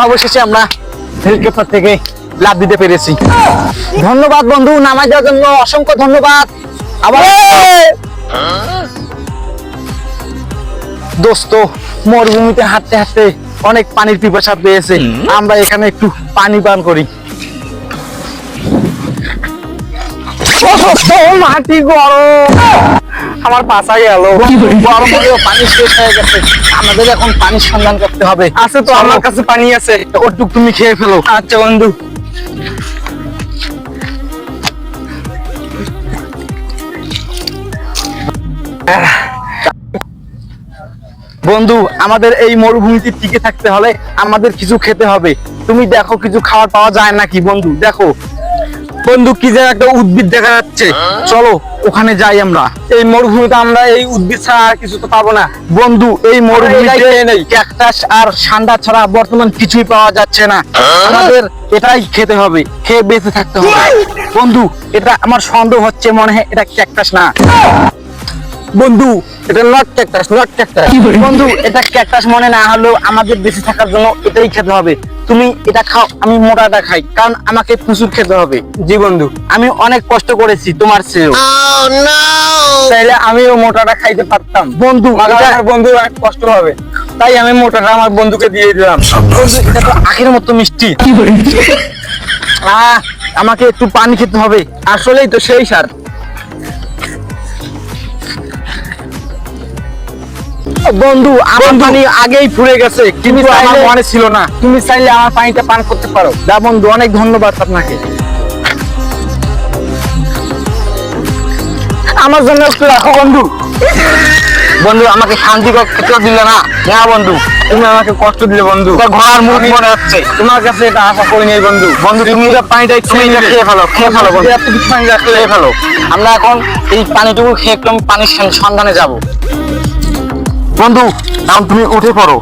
অবশেষে আমরা হেলিকপ্টার থেকে লাফ দিতে পেরেছি। ধন্যবাদ বন্ধু, নামাজ দেওয়ার জন্য অসংখ্য ধন্যবাদ। আবার দোস্ত, মরুভূমিতে হাঁটতে হাঁটতে অনেক পানির পিপাসা পেয়েছে, আমরা এখানে একটু পানি পান করি। মাটি গরম, আমার পাশা গেল, গরম হলেও পানি শেষ হয়ে গেছে। আমাদের এখন পানির সন্ধান করতে হবে। আছে তো, আমার কাছে পানি আছে, ওটুক তুমি খেয়ে ফেলো। আচ্ছা বন্ধু। বন্ধু, আমাদের এই মরুভূমিতে টিকে থাকতে হলে আমাদের কিছু খেতে হবে। তুমি দেখো কিছু খাবার পাওয়া যায় নাকি বন্ধু? দেখো বন্ধু, কি যেন একটা উদ্ভিদ দেখা যাচ্ছে, চলো ওখানে যাই আমরা। এই মরুভূমিতে আমরা এই উদ্ভিদ ছাড়া আর কিছু তো পাবো না। বন্ধু, এই মরুভূমিতে নেই ক্যাকটাস আর সান্ডা ছাড়া বর্তমান কিছুই পাওয়া যাচ্ছে না। আমাদের এটাই খেতে হবে, খেয়ে বেঁচে থাকতে হবে। বন্ধু, এটা আমার সন্দেহ হচ্ছে, মনে হয় এটা ক্যাকটাস না। বন্ধু, এটা নট ক্যাকটাস, নট ক্যাকটাস। বন্ধু, এটা ক্যাকটাস মনে না হলেও আমাদের বেঁচে থাকার জন্য এটাই খেতে হবে। তুমি এটা খাও, আমি মোটাটা খাই, কারণ আমাকে প্রচুর খেতে হবে। জি বন্ধু, আমি অনেক কষ্ট করেছি তোমার চেয়েও। তাইলে আমিও মোটাটা খাইতে পারতাম বন্ধু, আমার বন্ধু অনেক কষ্ট হবে, তাই আমি মোটাটা আমার বন্ধুকে দিয়ে দিলাম। বন্ধু, এটা তো আখের মতো মিষ্টি। আমাকে একটু পানি খেতে হবে। আসলেই তো সেই সার। বন্ধু, আমার পানি আগেই ফুরে গেছে, কিন্তু আমার মনে ছিল না। তুমি চাইলে আমার পানিটা পান করতে পারো। দা বন্ধু, অনেক ধন্যবাদ আপনাকে। আমার জন্য একটু রাখো বন্ধু। বন্ধু, আমাকে শান্তি খেতে দিলে না। না বন্ধু, তুমি আমাকে কষ্ট দিলে বন্ধু। ঘোড়ার মুখ মনে হচ্ছে। তোমার কাছে এটা আশা করি নাই বন্ধু। বন্ধু, তুমি পানিটা তুমি এটা খেয়ে ফেলো, খেয়ে ফেলো বন্ধু। এত কিছু পানি রাখলে খেয়ে ফেলো। আমরা এখন এই পানিটুকু খেয়ে একটু পানির সন্ধানে যাব। বন্ধু, এখন তুমি উঠে পড়ো।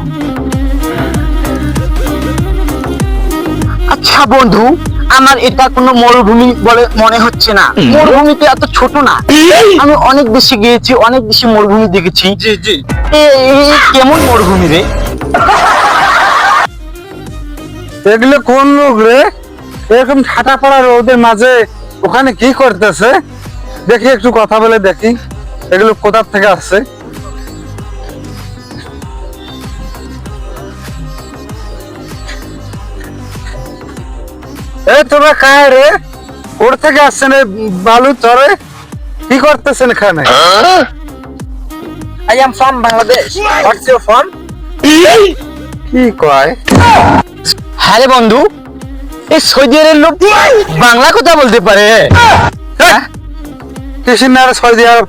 আচ্ছা বন্ধু, আমার এটা কোনো মরুভূমি বলে মনে হচ্ছে না। মরুভূমিতে এত ছোট না, আমি অনেক বেশি গিয়েছি, অনেক বেশি মরুভূমি দেখেছি। জি জি। কেমন মরুভূমি রে? এগুলো কোন লোক রে? এরকম ঠাটা পড়া রোদের মাঝে ওখানে কি করতেছে? দেখি একটু কথা বলে দেখি, এগুলো কোথা থেকে আসছে। তোমরা কায় রে? ওর থেকে আসছেন বালু চরে? কি করতেছেন এখানে? I am from Bangladesh. What's your from? কি কয়? হ্যাঁ রে বন্ধু, এই সৌদি আরবের লোক বাংলা কথা বলতে পারে। হ্যাঁ? কিসিনার সৌদি আরব?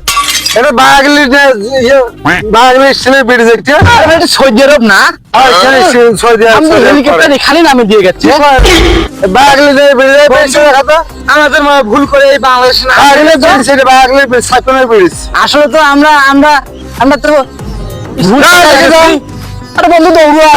এটা বাঙালি বাঙালি সেলিব্রিটি দেখতে? এটা সৌদি আরব না। সৌদি আরব। আমি হেলিকপ্টার এখানে নামে দিয়ে গেছে। বাঙালি আমাদের ভুল করে এই বাংলাদেশ না। বাঙালি সাইকেলের ব্রিজ। আসলে তো আমরা আমরা আমরা তো ভুল। আরে বন্ধু, দৌড়া।